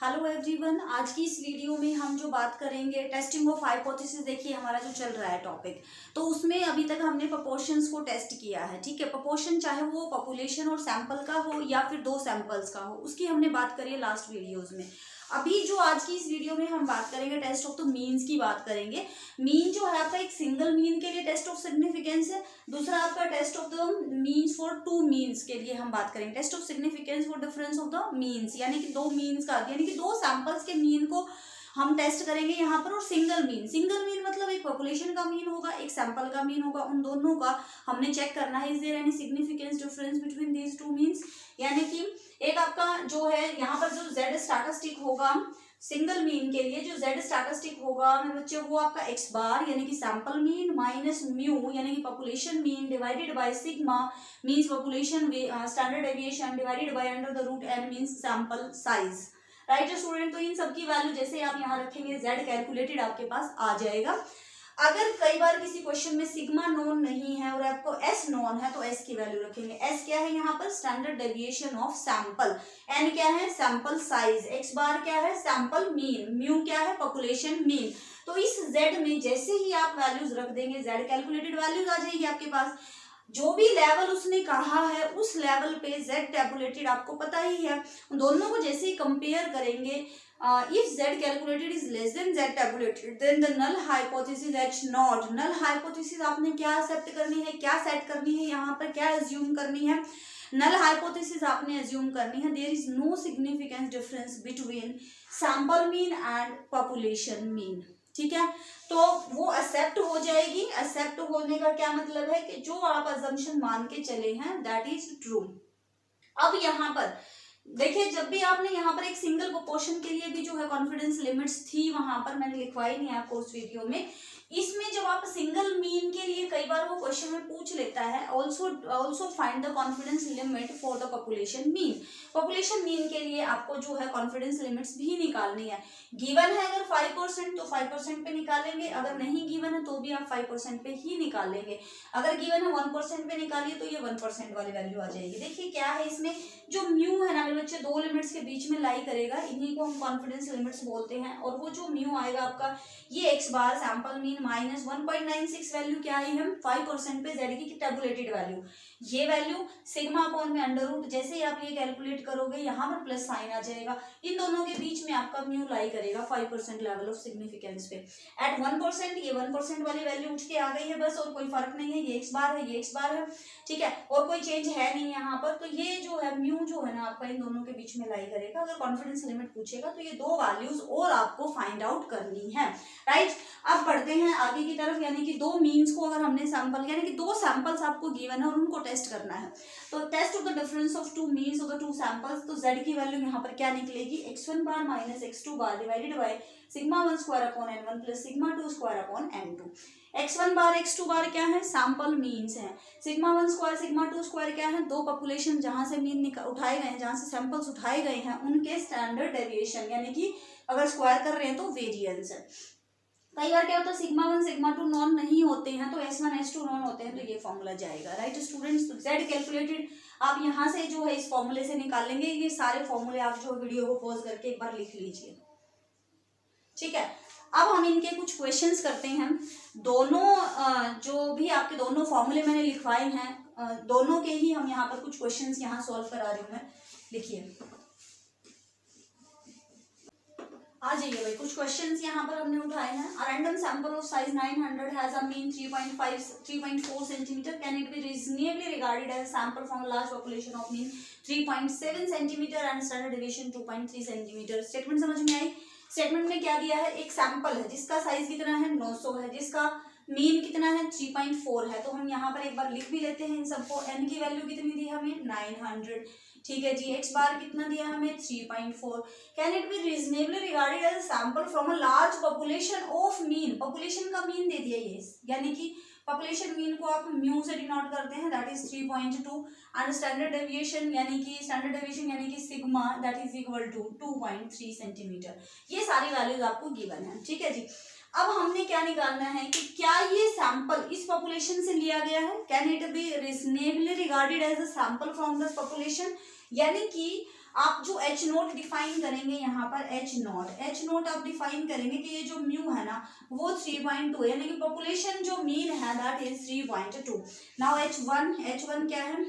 Hello everyone, आज की इस वीडियो में हम जो बात करेंगे टेस्टिंग ऑफ हाइपोथेसिस। देखिए हमारा जो चल रहा है टॉपिक, तो उसमें अभी तक हमने प्रोपोर्शंस को टेस्ट किया है। ठीक है, प्रोपोर्शन चाहे वो पॉपुलेशन और सैंपल का हो या फिर दो सैंपल्स का हो, उसकी हमने बात करी है लास्ट वीडियोज में। अभी जो आज की इस वीडियो में हम बात करेंगे टेस्ट ऑफ द मीन्स की बात करेंगे। मीन जो है आपका एक सिंगल मीन के लिए टेस्ट ऑफ सिग्निफिकेंस है, दूसरा आपका test of the means for two means के लिए हम बात करेंगे test of significance for difference of the means, यानी कि दो मीन्स का, यानी कि दो सैंपल्स के मीन को हम टेस्ट करेंगे यहाँ पर। और सिंगल मीन मतलब एक पॉपुलेशन का मीन होगा, एक सैंपल का मीन होगा, उन दोनों का हमने चेक करना है is there any significance difference between these two means. यानी कि एक आपका जो है यहाँ पर जो जेड स्टैटिस्टिक होगा सिंगल मीन के लिए, जो जेड स्टैटिस्टिक होगा मेरे बच्चे वो आपका एक्स बार यानी कि सैंपल मीन माइनस म्यू यानी कि population mean divided by sigma means population standard deviation divided by under the root N means sample size. Right student, तो इन सब की वैल्यू जैसे आप यहाँ रखेंगे जेड कैलकुलेटेड आपके पास आ जाएगा। अगर कई बार किसी क्वेश्चन में सिग्मा नोन नहीं है और आपको एस नोन है तो एस की वैल्यू रखेंगे। एस क्या है यहाँ पर? Standard deviation of sample. N क्या है? Sample size. एक्स बार क्या है? Sample mean. म्यू क्या है? Population mean. तो इस जेड में जैसे ही आप वैल्यूज रख देंगे जेड कैलकुलेटेड वैल्यूज आ जाएगी आपके पास। जो भी लेवल उसने कहा है उस लेवल पे जेड टैबुलेटेड आपको पता ही है। दोनों को जैसे ही कंपेयर करेंगे, if Z calculated is less than Z tabulated then the null hypothesis H naught. Null hypothesis आपने क्या एक्सेप्ट करनी है, क्या सेट करनी है, यहाँ पर क्या एज्यूम करनी है? नल हाइपोथेसिस आपने एज्यूम करनी है there is no significance difference between sample mean and population mean. ठीक है, तो वो एक्सेप्ट हो जाएगी। एक्सेप्ट होने का क्या मतलब है कि जो आप अजम्पशन मान के चले हैं दैट इज ट्रू। अब यहाँ पर देखिए, जब भी आपने यहाँ पर एक सिंगल प्रोपोर्शन के लिए भी जो है कॉन्फिडेंस लिमिट्स थी, वहां पर मैंने लिखवाई नहीं आपको उस वीडियो में। इसमें जब आप सिंगल मीन के लिए कई बार वो क्वेश्चन में पूछ लेता है also find the confidence limit for the population mean. Population mean के लिए आपको जो है कॉन्फिडेंस लिमिट्स भी निकालनी है। गिवन है अगर 5% तो 5% पे निकालेंगे, अगर नहीं गिवन है तो भी आप 5% पे ही निकालेंगे। अगर गिवन है 1% पे निकालिए तो ये 1% वाली वैल्यू आ जाएगी। देखिए क्या है इसमें, जो म्यू है ना मेरे बच्चे दो लिमिट्स के बीच में लाई करेगा, इन्हीं को हम कॉन्फिडेंस लिमिट्स बोलते हैं। और वो जो म्यू आएगा आपका ये एक्स बार सैंपल मीन माइनस 1.96 वैल्यू क्या आई हम 5% पे जेड की टैबुलेटेड वैल्यू। ये वैल्यू सिग्मा अपॉन में अंडर रूट, जैसे ही आप ये कैलकुलेट करोगे यहाँ पर प्लस साइन आ जाएगा। इन दोनों के बीच में आपका म्यू लाई करेगा 5% लेवल ऑफ सिग्निफिकेंस पे। एट 1% ये 1% वाली वैल्यू उठ के आ गई है बस, और कोई फर्क नहीं है। ये एक्स बार है, ये एक्स बार है। ठीक है, और कोई चेंज है नहीं यहाँ पर। तो ये जो है म्यू जो है ना आपका इन दोनों के बीच में लाई करेगा। अगर कॉन्फिडेंस लिमिट पूछेगा तो ये दो वैल्यूज और आपको फाइंड आउट करनी है। राइट, अब बढ़ते हैं आगे की तरफ। यानी कि दो मीन्स को अगर हमने सैंपल, यानी कि दो सैंपल्स आपको गिवन है और उनको टेस्ट करना है, तो test of the difference of two means of the two samples. तो जेड की वैल्यू यहाँ पर क्या निकलेगी? x1 bar minus x2 bar divided by sigma 1 square upon n1 plus sigma 2 square upon n2। x1 bar x2 bar क्या है? Sample means है। Sigma 1 square sigma 2 square क्या है? दो पॉपुलेशन जहां से मीन उठाए गए हैं, जहां से सैंपल्स उठाए गए हैं उनके स्टैंडर्ड डेविएशन, यानी कि अगर स्क्वायर कर रहे हैं तो वेरिएंस है। कई बार क्या होता है सिग्मा 1 सिग्मा 2 नॉन नहीं होते हैं तो s1 s2 नॉन होते हैं, तो ये फॉर्मूला जाएगा। राइट स्टूडेंट्स, तो जेड कैलकुलेटेड आप यहाँ से जो है इस फॉर्मूले से निकाल लेंगे। ये सारे फॉर्मूले आप जो वीडियो को पॉज करके एक बार लिख लीजिए। ठीक है, अब हम इनके कुछ क्वेश्चंस करते हैं। दोनों जो भी आपके दोनों फॉर्मूले मैंने लिखवाए हैं, दोनों के ही हम यहाँ पर कुछ क्वेश्चंस यहाँ सॉल्व करा रही हूँ मैं। लिखिए, आ जाइए भाई। कुछ क्वेश्चंस यहाँ पर हमने उठाए हैं। A random sample of size 900 has a mean 3.4 centimetre. Can it be reasonably regarded as sample from a large population of mean 3.7 centimetre and standard deviation 2.3 centimetre. Statement समझ में आई? स्टेटमेंट में क्या दिया है? एक सैंपल है जिसका साइज कितना है? 900 है, जिसका मीन कितना है? 3.4 है। तो हम यहाँ पर एक बार लिख भी लेते हैं इन सबको। एन की वैल्यू कितनी दी हमें? 900। ठीक है जी, एक्स बार कितना दिया हमें? 3.4। Can it be reasonably regarded as sample from a large population of mean. Population का मीन दे दिया ये, यानी कि पॉपुलेशन मीन को आप म्यू से डिनोट करते हैं, that is 3.2 and standard deviation यानी कि sigma that is equal to 2.3 centimetre. ये सारी वैल्यूज आपको गिवन है। ठीक है जी, अब हमने क्या निकालना है कि क्या ये सैंपल इस पॉपुलेशन से लिया गया है, can it be reasonably regarded as a sample from this population. यानी कि आप जो एच नोट डिफाइन करेंगे यहाँ पर एच नोट आप डिफाइन करेंगे कि ये जो म्यू है ना वो 3.2 यानी कि पॉपुलेशन जो मीन है दैट इज 3.2। नाउ H1 क्या है,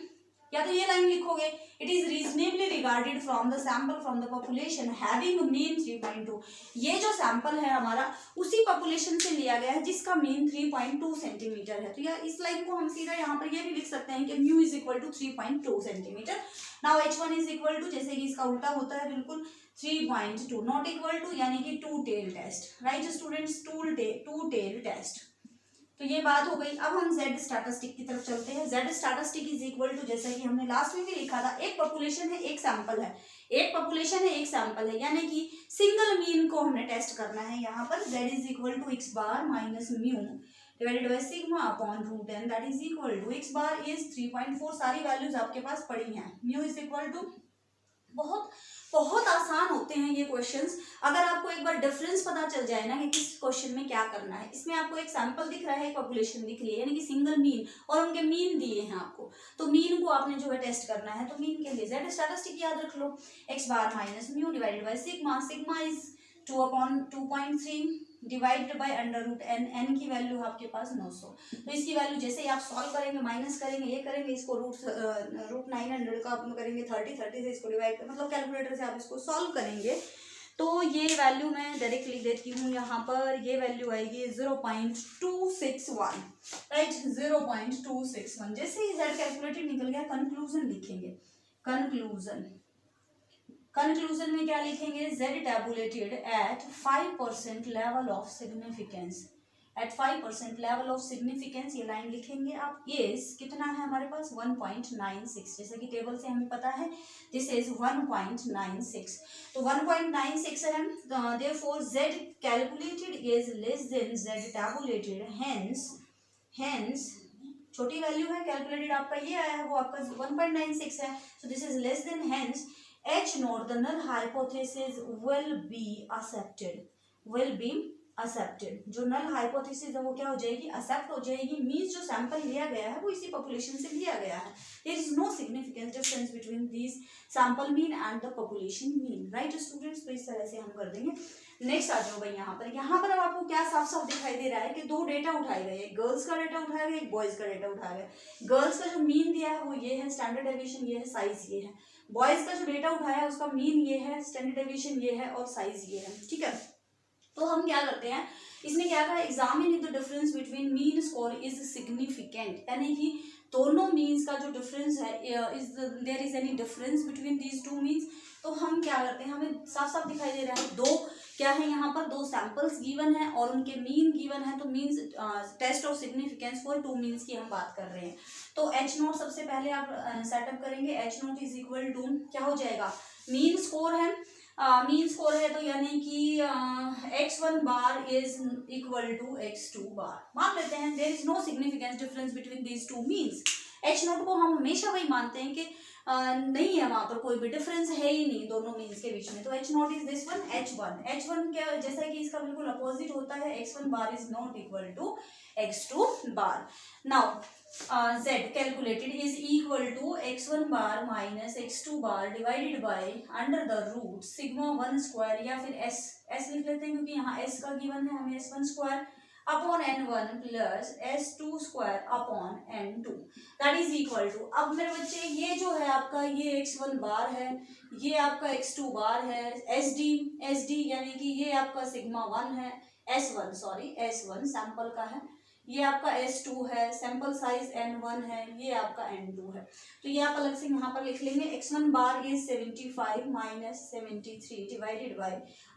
या तो ये लाइन लिखोगे it is reasonably regarded from the sample from the population having mean 3.2। ये जो सैंपल है हमारा उसी पॉपुलेशन से लिया गया है जिसका मीन 3.2 सेंटीमीटर है। तो या इस लाइन को हम सीधा यहाँ पर ये भी लिख सकते हैं कि mu is equal to 3.2 centimetre. Now H1 is equal to, जैसे कि इसका उल्टा होता है बिल्कुल, 3.2 नॉट इक्वल टू यानी कि two tail test, right students, two tail test. तो ये बात हो गई। अब हम Z स्टैटिस्टिक की तरफ चलते हैं। Z statistic is equal to, जैसा कि हमने लास्ट में भी लिखा था, एक पॉपुलेशन है एक सैंपल है, एक पॉपुलेशन है एक सैंपल है, यानी कि सिंगल मीन को हमने टेस्ट करना है। यहाँ पर Z is equal to x bar minus mu divided by sigma upon root n that is equal to x bar is 3.4। सारी वैल्यूज आपके पास पड़ी हैं। म्यू इज इक्वल टू, बहुत बहुत आसान होते हैं ये क्वेश्चंस। अगर आपको एक बार डिफरेंस पता चल जाए ना कि किस क्वेश्चन में क्या करना है, इसमें आपको एक सैंपल दिख रहा है, एक पॉपुलेशन दिख रही है, यानी कि सिंगल मीन, और उनके मीन दिए हैं आपको, तो मीन को आपने जो है टेस्ट करना है। तो मीन के लिए Z स्टैटिस्टिक याद रख लो, x bar minus mu divided by sigma, sigma is 2/2.3 divided by under root n, n की वैल्यू आपके पास 900। तो इसकी वैल्यू जैसे ही आप सॉल्व करेंगे, माइनस करेंगे, ये करेंगे, इसको रूट 900 का आप करेंगे 30 से इसको डिवाइड कर, मतलब कैलकुलेटर से आप इसको सॉल्व करेंगे तो ये वैल्यू मैं डायरेक्ट लिख देती हूँ यहाँ पर। ये वैल्यू आएगी 0.261, राइट, 0.261। जैसे ही Z कैलकुलेटेड निकल गया, कंक्लूजन लिखेंगे। कंक्लूजन में क्या लिखेंगे, Z tabulated at 5% level of significance, at 5% level of significance, ये लाइन लिखेंगे आप। इज कितना है हमारे पास 1.96, जैसे कि टेबल से हमें पता है दिस इज 1.96। तो 1.96 है, therefore Z calculated is less then Z tabulated, hence छोटी वैल्यू है, कैलकुलेटेड आपका ये आया है, वो आपका 1.96 है, so this is less then, hence H not the null hypothesis will be accepted। जो नल हाइपोथेसिस है वो क्या हो जाएगी, एक्सेप्ट हो जाएगी। मीन्स जो सैंपल लिया गया है वो इसी पॉपुलेशन से लिया गया है। There is no significance difference between this sample mean and the population mean, right students. तो इस तरह से हम कर देंगे। नेक्स्ट आ जाओ भाई यहाँ पर अब आपको क्या साफ साफ दिखाई दे रहा है कि दो डेटा उठाए गए, एक गर्ल्स का डेटा उठाया गया, एक बॉयज का डेटा उठाया गया। गर्ल्स का जो मीन दिया है वो ये है, स्टैंडर्ड डेविएशन ये है, साइज ये है। बॉयज का जो डेटा उठाया है उसका मीन ये है, स्टैंडर्ड डेविएशन ये है और साइज ये है, ठीक है। तो हम क्या करते हैं, इसमें क्या कहा, examine the difference between mean score is significant, यानी कि दोनों मीन्स का जो डिफरेंस है, is there is any difference between these two means. तो हम क्या करते हैं, हमें साफ साफ दिखाई दे रहा है, दो क्या है यहाँ पर, दो सैंपल्स गिवन है और उनके मीन गिवन है। तो means test of significance for two means की हम बात कर रहे हैं। तो H नोट सबसे पहले आप सेटअप करेंगे। H naught is equal to क्या हो जाएगा, मीन स्कोर है, तो यानी कि x1 bar is equal to x2 bar मान लेते हैं। There is no significance difference between these two means. H naught को हम हमेशा वही मानते हैं कि नहीं है, वहां पर कोई भी डिफरेंस है ही नहीं दोनों मीन्स के बीच में। तो H naught is this one, H1 क्या, जैसा कि इसका बिल्कुल अपोजिट होता है, x1 bar is not equal to x2 bar. Now Z calculated is equal to x1 bar minus x2 bar divided by under the root sigma 1 square, या फिर S लिख लेते हैं क्योंकि यहाँ S का गिवन है, हमें S1 square upon n1 plus S2 square upon n2 that is equal to. अब मेरे बच्चे ये जो है आपका, ये x1 बार है, ये आपका x2 बार है, SD यानी कि ये आपका सिग्मा 1 है, S1 सैंपल का है, ये आपका S2 है, सैंपल साइज n1 है, ये आपका n2 है। तो ये आप अलग से यहाँ पर लिख लेंगे। x1 bar is 75 minus 73 divided by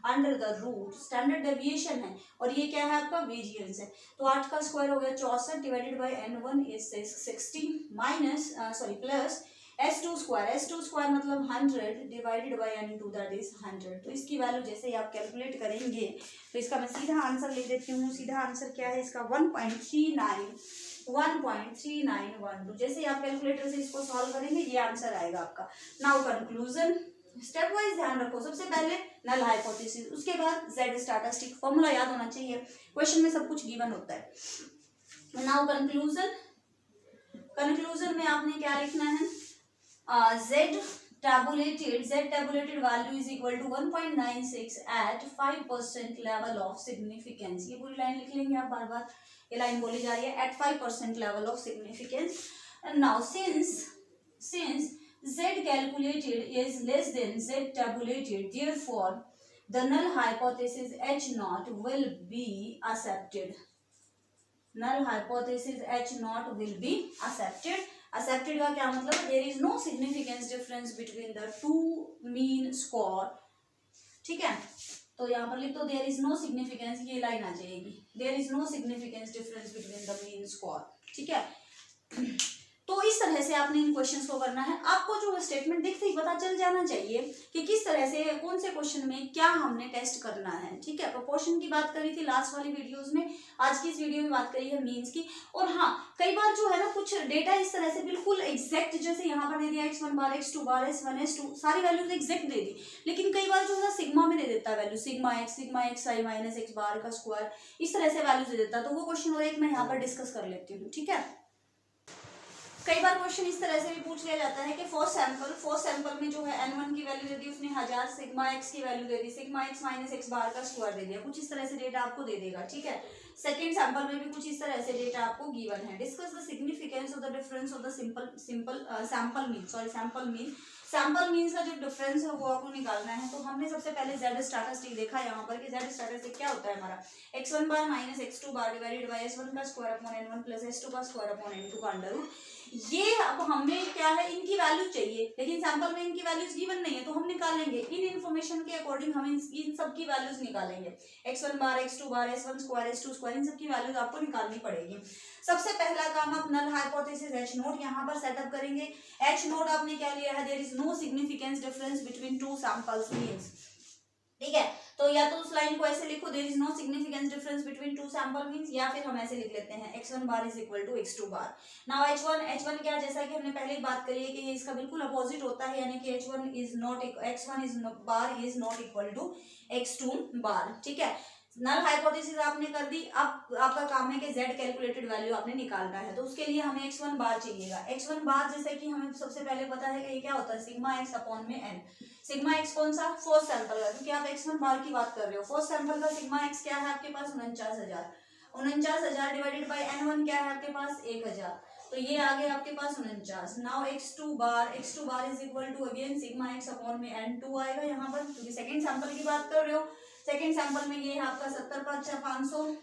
under the root, standard deviation है और ये क्या है आपका वेरिएंस है। तो 8 का स्क्वायर हो गया 64 divided by n1 is 60 minus plus S2 square मतलब 100 divided by n2 that is 100। तो इसकी वैल्यू जैसे ही आप कैलकुलेट करेंगे तो इसका मैं सीधा आंसर लिख देती हूँ। सीधा आंसर क्या है इसका 1.3912। जैसे ही आप कैलकुलेटर से इसको सॉल्व करेंगे ये आंसर आएगा आपका। नाउ कंक्लूजन, स्टेप वाइज ध्यान रखो। सबसे पहले नल हाइपोथेसिस, उसके बाद जेड स्टैटिस्टिक। फॉर्मूला याद होना चाहिए, क्वेश्चन में सब कुछ गिवन होता है। Now conclusion. कंक्लूजन में आपने क्या लिखना है, Z tabulated value is equal to 1.96 at 5% level of significance। ये पूरी लाइन लिख लेंगे आप, बार बार ये लाइन बोली जा रही है, at 5% level of significance। And now since z calculated is less than z tabulated, therefore the null hypothesis H naught will be accepted। null hypothesis H naught will be accepted। accepted का क्या मतलब है, there is no significance difference between the two mean score। ठीक है, तो यहाँ पर लिख दो there is no significance, ये लाइन आ जाएगी, there is no significance difference between the mean score। ठीक है, तो इस तरह से आपने इन क्वेश्चंस को करना है। आपको जो स्टेटमेंट दिखते ही पता चल जाना चाहिए कि किस तरह से कौन से क्वेश्चन में क्या हमने टेस्ट करना है। ठीक है, प्रोपोर्शन की बात करी थी लास्ट वाली वीडियोस में, आज की इस वीडियो में बात करी है मीन्स की। और हाँ, कई बार जो है ना कुछ डेटा इस तरह से बिल्कुल एग्जैक्ट, जैसे यहाँ पर दे दिया x1 बार x2 बार s1 s2 सारी वैल्यूज एग्जैक्ट दे दी, लेकिन कई बार जो है सिग्मा में दे देता है value, sigma x i minus x bar का स्क्वायर, इस तरह से वैल्यू दे देता है। तो वो क्वेश्चन और एक मैं यहाँ पर डिस्कस कर लेती हूँ। ठीक है, कई बार क्वेश्चन इस तरह से भी पूछ लिया जाता है कि फर्स्ट सैंपल में जो है n1 की वैल्यू दे दी उसने 1000, सिग्मा x की वैल्यू दे दी, sigma x minus x bar का स्क्वायर दे दिया, कुछ इस तरह से डेटा आपको दे देगा। ठीक है, सेकंड सैंपल में भी कुछ इस तरह से डेटा आपको गिवन है। Discuss the significance of the difference of the sample means का जो डिफरेंस है वो आपको निकालना है। तो हमने सबसे पहले जेड स्टैटिस्टिक देखा यहाँ पर कि जेड स्टैटिस्टिक क्या होता है हमारा, x1 bar minus x2 bar divided bye s1 का square upon n1 plus s2 का स्क्वायर अपॉन n2 का अंडर रूट। ये अब हमें क्या है, इनकी वैल्यू चाहिए, लेकिन सैंपल में इनकी वैल्यूज गिवन नहीं है, तो हम निकालेंगे इन इन्फॉर्मेशन के अकॉर्डिंग, हम इन सब की वैल्यूज निकालेंगे। x1 बार x2 बार s1 स्क्वायर s2 स्क्वायर, इन सब की वैल्यूज आपको निकालनी पड़ेगी। सबसे पहला काम आप नल हाइपोथेसिस H नोट यहाँ पर सेटअप करेंगे। H नोट आपने क्या लिया है, there is no significance difference between two samples means. ठीक है, तो या तो उस लाइन को ऐसे लिखो, there is no significance difference between two sample means, या फिर हम ऐसे लिख लेते हैं x1 bar is equal to x2 bar. Now h1 क्या, जैसा कि हमने पहले ही बात करी है कि ये इसका बिल्कुल अपोजिट होता है, यानी कि x1 is bar is not equal to x2 bar. ठीक है, नल हाइपोथेसिस आपने कर दी। अब आपका काम है कि z कैलकुलेटेड वैल्यू आपने निकालना है, तो उसके लिए हमें x1 बार चाहिएगा। x1 बार जैसे कि हमें सबसे पहले पता है कि ये क्या होता है, सिग्मा x अपॉन में n। सिग्मा x कौन सा, फर्स्ट सैंपल का, क्योंकि आप x1 बार की बात कर रहे हो। फर्स्ट सैंपल का सिग्मा x क्या है आपके पास, 49,000 डिवाइडेड बाय n1 क्या है आपके पास 1000, तो ये आ गया आपके पास 49। Now x2 bar is equal to again sigma x upon में n2 आएगा यहाँ पर, क्योंकि सेकंड सैंपल की बात कर रहे हो। सेकंड सैंपल में ये है आपका 70,500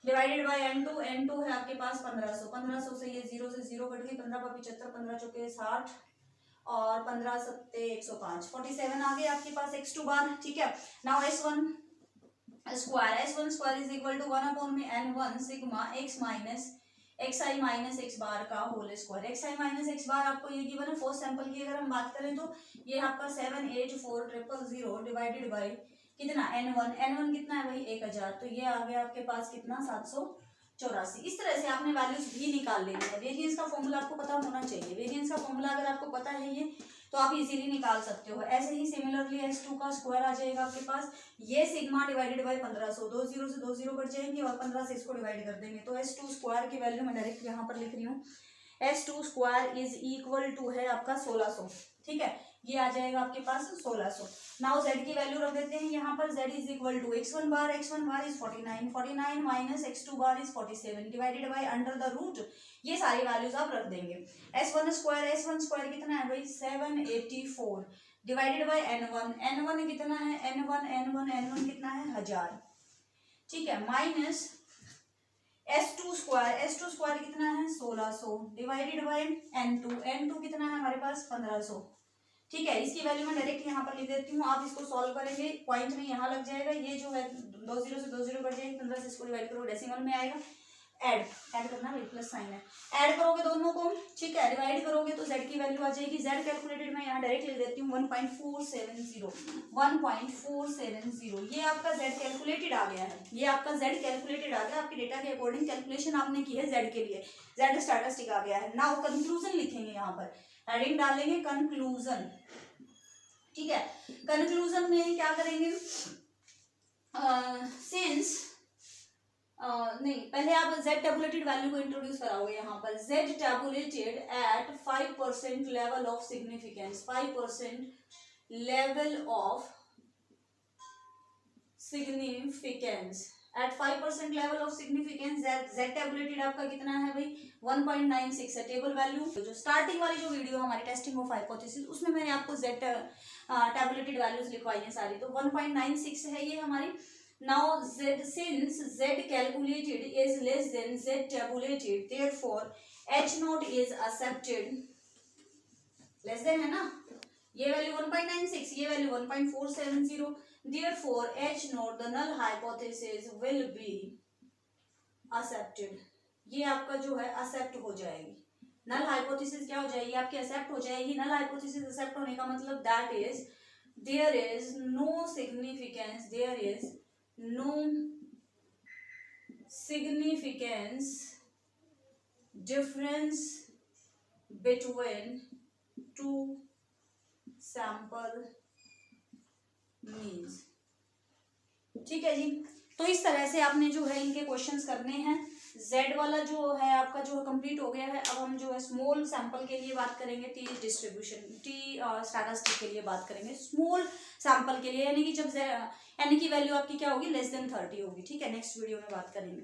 डिवाइडेड बाय n2 है आपके पास 1500 से ये 0 से 0 कट गई, 15×75 15 चौके 60 और 15 सत्ते 105, 47 आ गए आपके पास x2 बार। ठीक है, now s1 square is equal to 1 upon में n1 sigma x minus xi minus x bar का whole square. xi minus x bar आपको ये गिवन है। फर्स्ट सैंपल की अगर हम बात करें तो ये आपका 784,000 डिवाइडेड बाय कितना n1 कितना है भाई 1000, तो ये आ गया आपके पास कितना 784। इस तरह से आपने वैल्यूज भी निकाल लेनी है। वेरिएंस का फॉर्मूला आपको पता होना चाहिए। वेरिएंस का फॉर्मूला अगर आपको पता है ये, तो आप इजीली निकाल सकते हो। ऐसे ही सिमिलरली s2 का स्क्वायर आ जाएगा आपके पास, ये सिग्मा डिवाइडेड बाय 1500, 2 0 से 2 0 कट जाएंगे और 15 से इसको डिवाइड कर देंगे, तो s2 स्क्वायर की वैल्यू मैं डायरेक्ट यहाँ पर लिख रही हूँ, s2 square is equal to है आपका 1600। ठीक है, ये आ जाएगा आपके पास 1600। नाउ z की वैल्यू रख देते हैं यहाँ पर, z is equal to x1 bar is 49 minus x2 bar is 47 divided by under the root, ये सारी वैल्यूज आप रख देंगे। s1 स्क्वायर कितना है भाई 784 डिवाइडेड बाय n1 कितना है n1 कितना है 1000। ठीक है, माइनस s2 स्क्वायर कितना है 1600 डिवाइडेड बाय n2 कितना है हमारे पास 1500। ठीक है, इसकी वैल्यू मैं डायरेक्ट यहाँ पर लिख देती हूँ, आप इसको सॉल्व करेंगे, पॉइंट में यहाँ लग जाएगा, ये जो है 2 0 से 2 0 कट जाएगी, 15 से इसको डिवाइड करो डेसिमल में आएगा, ऐड करना है, प्लस साइन है, ऐड करोगे दोनों को। ठीक है, डिवाइड करोगे तो z की वैल्यू आ जाएगी, z कैलकुलेटेड मैं यहाँ डायरेक्ट लिख देती हूँ 1.470, ये आपका z कैलकुलेटेड आ गया है, ये आपका z कैलकुलेटेड आ गया, आपके डेटा के अकॉर्डिंग कैलकुलेशन आपने की है z के लिए, z स्टैटिस्टिक आ गया है। नाउ कंक्लूजन लिखेंगे यहाँ पर, हेडिंग डालेंगे कंक्लूजन। ठीक है। कंक्लूजन में क्या करेंगे, सिंस नहीं, पहले आप z टेबुलेटेड वैल्यू को इंट्रोड्यूस कराओगे यहाँ पर। z tabulated at 5% level of significance, 5% level of significance, at 5% level of significance z tabulated आपका कितना है भाई, 1.96 है टेबल वैल्यू। जो स्टार्टिंग वाली जो वीडियो हमारी टेस्टिंग ऑफ हाइपोथेसिस, उसमें मैंने आपको z टेबुलेटेड वैल्यूज लिखवाई है सारी, तो 1.96 है ये हमारी। Now z, since z calculated is less than z tabulated, therefore h naught is accepted, less than है ना, ये वैल्यू 1.96, ये value 1.470, therefore h naught the null hypothesis will be accepted, ये आपका जो है accept हो जाएगी। नल हाइपोथेसिस क्या हो जाएगी आपकी, एक्सेप्ट हो जाएगी। नल हाइपोथेसिस एक्सेप्ट होने का मतलब that is there is no significance, there is no significance difference between two sample means। ठीक है जी, तो इस तरह से आपने जो है इनके क्वेश्चंस करने हैं। z वाला जो है आपका जो है कंप्लीट हो गया है। अब हम जो है स्मॉल सैंपल के लिए बात करेंगे, टी डिस्ट्रीब्यूशन, टी स्टैटिस्टिक के लिए बात करेंगे स्मॉल सैंपल के लिए, यानी कि जब यानी कि वैल्यू आपकी क्या होगी, लेस देन 30 होगी। ठीक है, नेक्स्ट वीडियो में बात करेंगे।